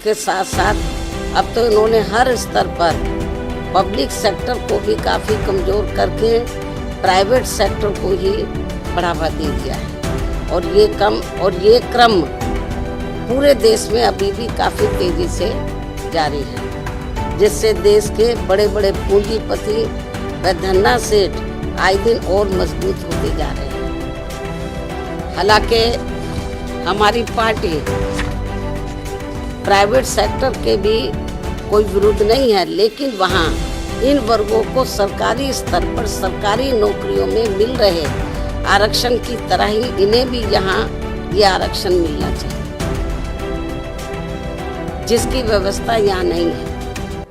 इसके साथ साथ अब तो इन्होंने हर स्तर पर पब्लिक सेक्टर को भी काफ़ी कमज़ोर करके प्राइवेट सेक्टर को ही बढ़ावा दे दिया है। और ये क्रम पूरे देश में अभी भी काफ़ी तेज़ी से जारी है, जिससे देश के बड़े बड़े पूंजीपति व धन्ना सेठ आए दिन और मजबूत होते जा रहे हैं। हालांकि हमारी पार्टी प्राइवेट सेक्टर के भी कोई विरोध नहीं है, लेकिन वहाँ इन वर्गों को सरकारी स्तर पर सरकारी नौकरियों में मिल रहे आरक्षण की तरह ही इन्हें भी यहाँ ये आरक्षण मिलना चाहिए, जिसकी व्यवस्था यहाँ नहीं है।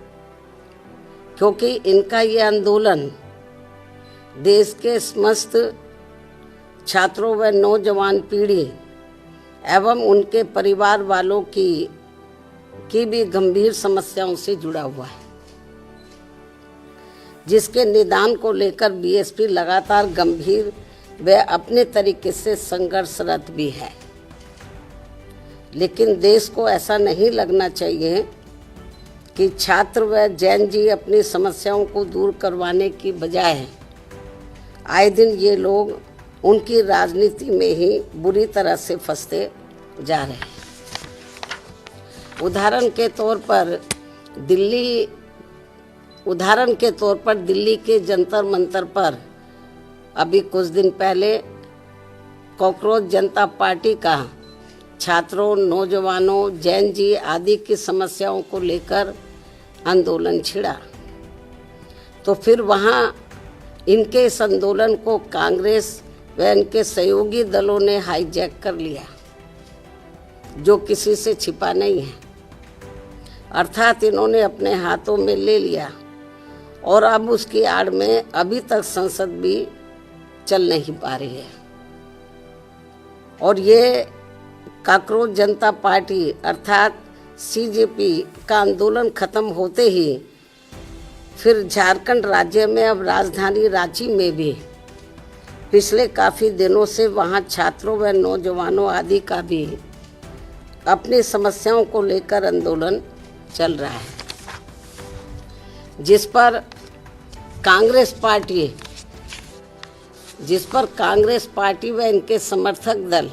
क्योंकि इनका ये आंदोलन देश के समस्त छात्रों व नौजवान पीढ़ी एवं उनके परिवार वालों की भी गंभीर समस्याओं से जुड़ा हुआ है, जिसके निदान को लेकर बीएसपी लगातार गंभीर व अपने तरीके से संघर्षरत भी है। लेकिन देश को ऐसा नहीं लगना चाहिए कि छात्र व जैन जी अपनी समस्याओं को दूर करवाने की बजाय आए दिन ये लोग उनकी राजनीति में ही बुरी तरह से फंसते जा रहे हैं। उदाहरण के तौर पर दिल्ली के जंतर मंतर पर अभी कुछ दिन पहले कॉकरोच जनता पार्टी का छात्रों, नौजवानों, जैन जी आदि की समस्याओं को लेकर आंदोलन छिड़ा, तो फिर वहाँ इनके इस आंदोलन को कांग्रेस व इनके सहयोगी दलों ने हाईजैक कर लिया, जो किसी से छिपा नहीं है। अर्थात इन्होंने अपने हाथों में ले लिया और अब उसकी आड़ में अभी तक संसद भी चल नहीं पा रही है। और ये कॉकरोच जनता पार्टी अर्थात सीजेपी का आंदोलन खत्म होते ही फिर झारखंड राज्य में अब राजधानी रांची में भी पिछले काफ़ी दिनों से वहाँ छात्रों व नौजवानों आदि का भी अपनी समस्याओं को लेकर आंदोलन चल रहा है, जिस पर कांग्रेस पार्टी व इनके समर्थक दल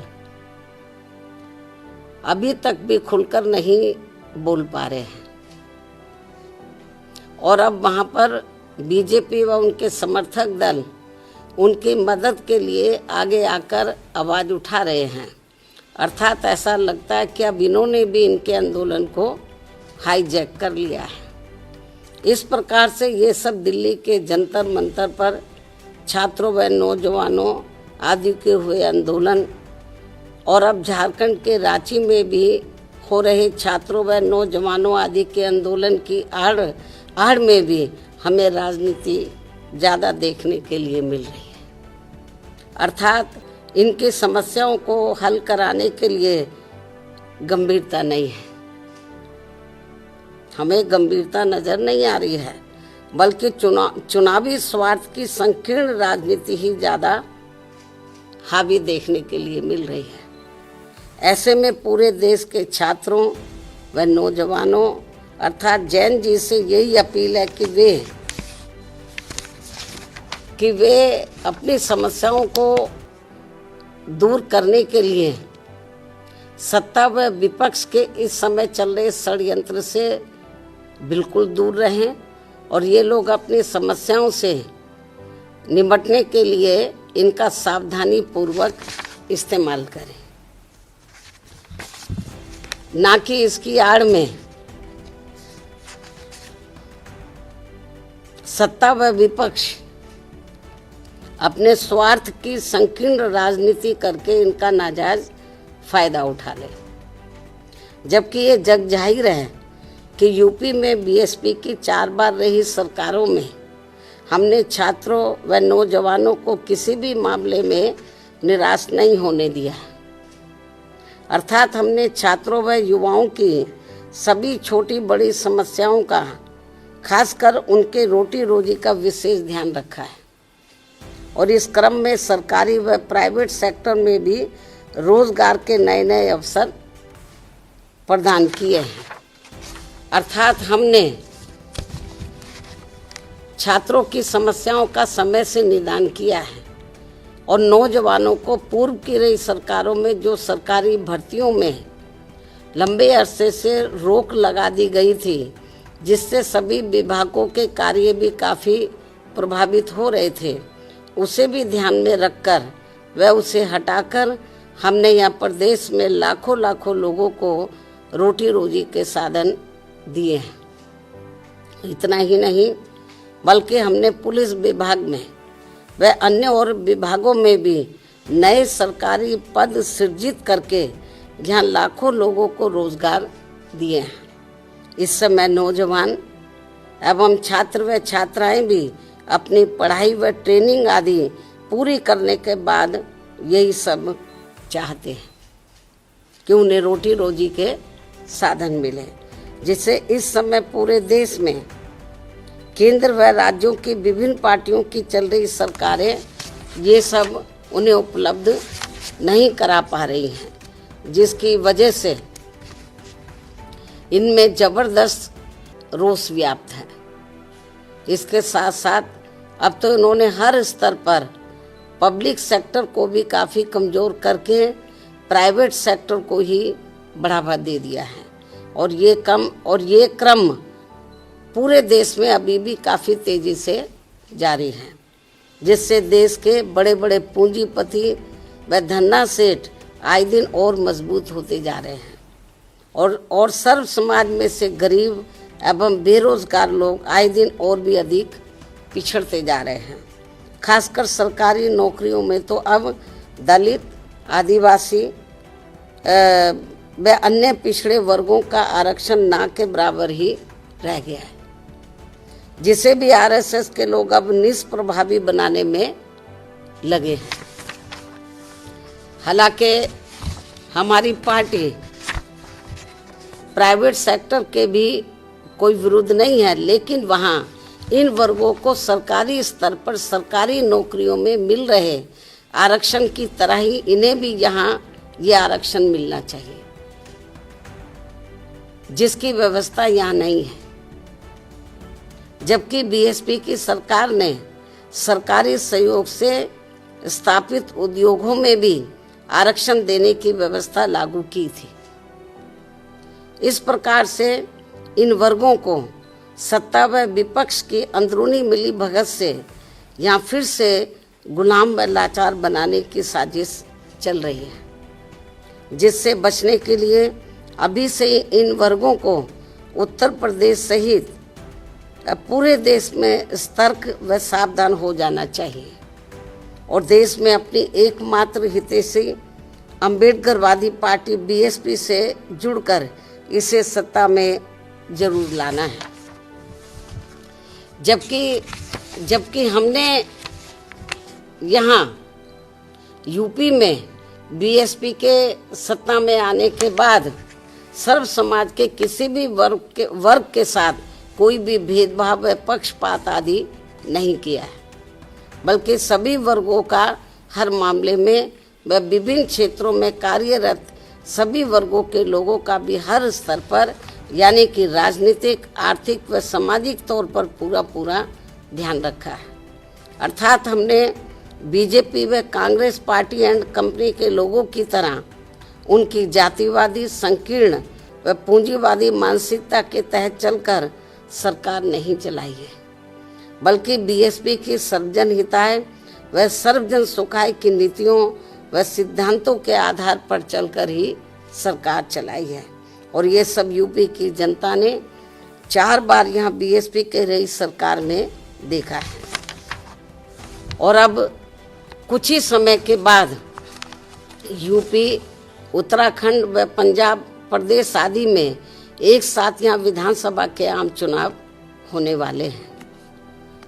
अभी तक भी खुलकर नहीं बोल पा रहे हैं। और अब वहाँ पर बीजेपी व उनके समर्थक दल उनकी मदद के लिए आगे आकर आवाज़ उठा रहे हैं। अर्थात ऐसा लगता है कि अब इन्होंने भी इनके आंदोलन को हाईजैक कर लिया है। इस प्रकार से ये सब दिल्ली के जंतर मंतर पर छात्रों व नौजवानों आदि के हुए आंदोलन और अब झारखंड के रांची में भी हो रहे छात्रों व नौजवानों आदि के आंदोलन की आड़ में भी हमें राजनीति ज़्यादा देखने के लिए मिल रही है। अर्थात इनकी समस्याओं को हल कराने के लिए गंभीरता नहीं है, हमें गंभीरता नज़र नहीं आ रही है, बल्कि चुनावी स्वार्थ की संकीर्ण राजनीति ही ज़्यादा हावी देखने के लिए मिल रही है। ऐसे में पूरे देश के छात्रों व नौजवानों अर्थात जैन जी से यही अपील है कि वे अपनी समस्याओं को दूर करने के लिए सत्ता व विपक्ष के इस समय चल रहे षड्यंत्र से बिल्कुल दूर रहें और ये लोग अपनी समस्याओं से निपटने के लिए इनका सावधानी पूर्वक इस्तेमाल करें, ना कि इसकी आड़ में सत्ता व विपक्ष अपने स्वार्थ की संकीर्ण राजनीति करके इनका नाजायज फायदा उठा ले। जबकि ये जग जाहिर है कि यूपी में बीएसपी की 4 बार रही सरकारों में हमने छात्रों व नौजवानों को किसी भी मामले में निराश नहीं होने दिया। अर्थात हमने छात्रों व युवाओं की सभी छोटी बड़ी समस्याओं का, खासकर उनके रोटी रोजी का विशेष ध्यान रखा है और इस क्रम में सरकारी व प्राइवेट सेक्टर में भी रोजगार के नए नए अवसर प्रदान किए हैं। अर्थात हमने छात्रों की समस्याओं का समय से निदान किया है और नौजवानों को पूर्व की रही सरकारों में जो सरकारी भर्तियों में लंबे अरसे से रोक लगा दी गई थी, जिससे सभी विभागों के कार्य भी काफ़ी प्रभावित हो रहे थे, उसे भी ध्यान में रखकर वह उसे हटाकर हमने यहाँ प्रदेश में लाखों लाखों लोगों को रोटी रोजी के साधन दिए हैं। इतना ही नहीं बल्कि हमने पुलिस विभाग में व अन्य और विभागों में भी नए सरकारी पद सृजित करके यहाँ लाखों लोगों को रोजगार दिए हैं। इस समय नौजवान एवं छात्र व छात्राएं भी अपनी पढ़ाई व ट्रेनिंग आदि पूरी करने के बाद यही सब चाहते हैं कि उन्हें रोटी रोजी के साधन मिले, जिससे इस समय पूरे देश में केंद्र व राज्यों की विभिन्न पार्टियों की चल रही सरकारें ये सब उन्हें उपलब्ध नहीं करा पा रही हैं, जिसकी वजह से इनमें जबरदस्त रोष व्याप्त है। इसके साथ साथ अब तो इन्होंने हर स्तर पर पब्लिक सेक्टर को भी काफ़ी कमज़ोर करके प्राइवेट सेक्टर को ही बढ़ावा दे दिया है और ये क्रम पूरे देश में अभी भी काफ़ी तेज़ी से जारी है, जिससे देश के बड़े बड़े पूंजीपति व धन्ना सेठ आए दिन और मजबूत होते जा रहे हैं और सर्व समाज में से गरीब एवं बेरोजगार लोग आए दिन और भी अधिक पिछड़ते जा रहे हैं। खासकर सरकारी नौकरियों में तो अब दलित, आदिवासी व अन्य पिछड़े वर्गों का आरक्षण ना के बराबर ही रह गया है, जिसे भी आरएसएस के लोग अब निष्प्रभावी बनाने में लगे हैं। हालांकि हमारी पार्टी प्राइवेट सेक्टर के भी कोई विरोध नहीं है, लेकिन वहाँ इन वर्गों को सरकारी स्तर पर सरकारी नौकरियों में मिल रहे आरक्षण की तरह ही इन्हें भी यहाँ ये आरक्षण मिलना चाहिए, जिसकी व्यवस्था यहाँ नहीं है। जबकि बीएसपी की सरकार ने सरकारी सहयोग से स्थापित उद्योगों में भी आरक्षण देने की व्यवस्था लागू की थी। इस प्रकार से इन वर्गों को सत्ता व विपक्ष की अंदरूनी मिलीभगत से यहाँ फिर से गुलाम व लाचार बनाने की साजिश चल रही है, जिससे बचने के लिए अभी से इन वर्गों को उत्तर प्रदेश सहित पूरे देश में सतर्क व सावधान हो जाना चाहिए और देश में अपनी एकमात्र हितैषी अम्बेडकरवादी पार्टी बीएसपी से जुड़कर इसे सत्ता में जरूर लाना है। जबकि हमने यहाँ यूपी में बीएसपी के सत्ता में आने के बाद सर्व समाज के किसी भी वर्ग के साथ कोई भी भेदभाव व पक्षपात आदि नहीं किया है, बल्कि सभी वर्गों का हर मामले में व विभिन्न क्षेत्रों में कार्यरत सभी वर्गों के लोगों का भी हर स्तर पर यानी कि राजनीतिक, आर्थिक व सामाजिक तौर पर पूरा ध्यान रखा है। अर्थात हमने बीजेपी व कांग्रेस पार्टी एंड कंपनी के लोगों की तरह उनकी जातिवादी, संकीर्ण व पूंजीवादी मानसिकता के तहत चलकर सरकार नहीं चलाई है, बल्कि बीएसपी की सर्वजन हिताय व सर्वजन सुखाय की नीतियों व सिद्धांतों के आधार पर चलकर ही सरकार चलाई है। और ये सब यूपी की जनता ने 4 बार यहाँ बीएसपी के रही सरकार में देखा है। और अब कुछ ही समय के बाद यूपी, उत्तराखंड व पंजाब प्रदेश आदि में एक साथ यहाँ विधानसभा के आम चुनाव होने वाले हैं,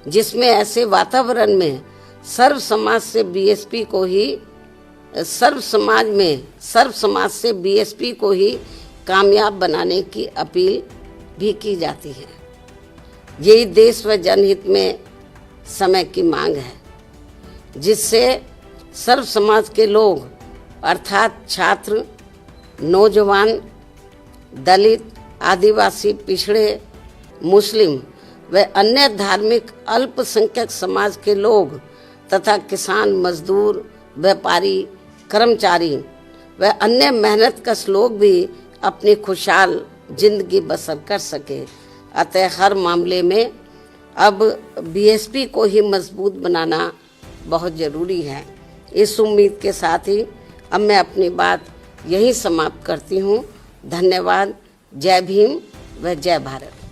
जिसमें ऐसे वातावरण में सर्व समाज से बीएसपी को ही कामयाब बनाने की अपील भी की जाती है। यही देश व जनहित में समय की मांग है, जिससे सर्व समाज के लोग अर्थात छात्र, नौजवान, दलित, आदिवासी, पिछड़े, मुस्लिम व अन्य धार्मिक अल्पसंख्यक समाज के लोग तथा किसान, मजदूर, व्यापारी, कर्मचारी व अन्य मेहनतकश लोग भी अपनी खुशहाल जिंदगी बसर कर सके। अतः हर मामले में अब बीएसपी को ही मजबूत बनाना बहुत ज़रूरी है। इस उम्मीद के साथ ही अब मैं अपनी बात यहीं समाप्त करती हूँ। धन्यवाद। जय भीम व जय भारत।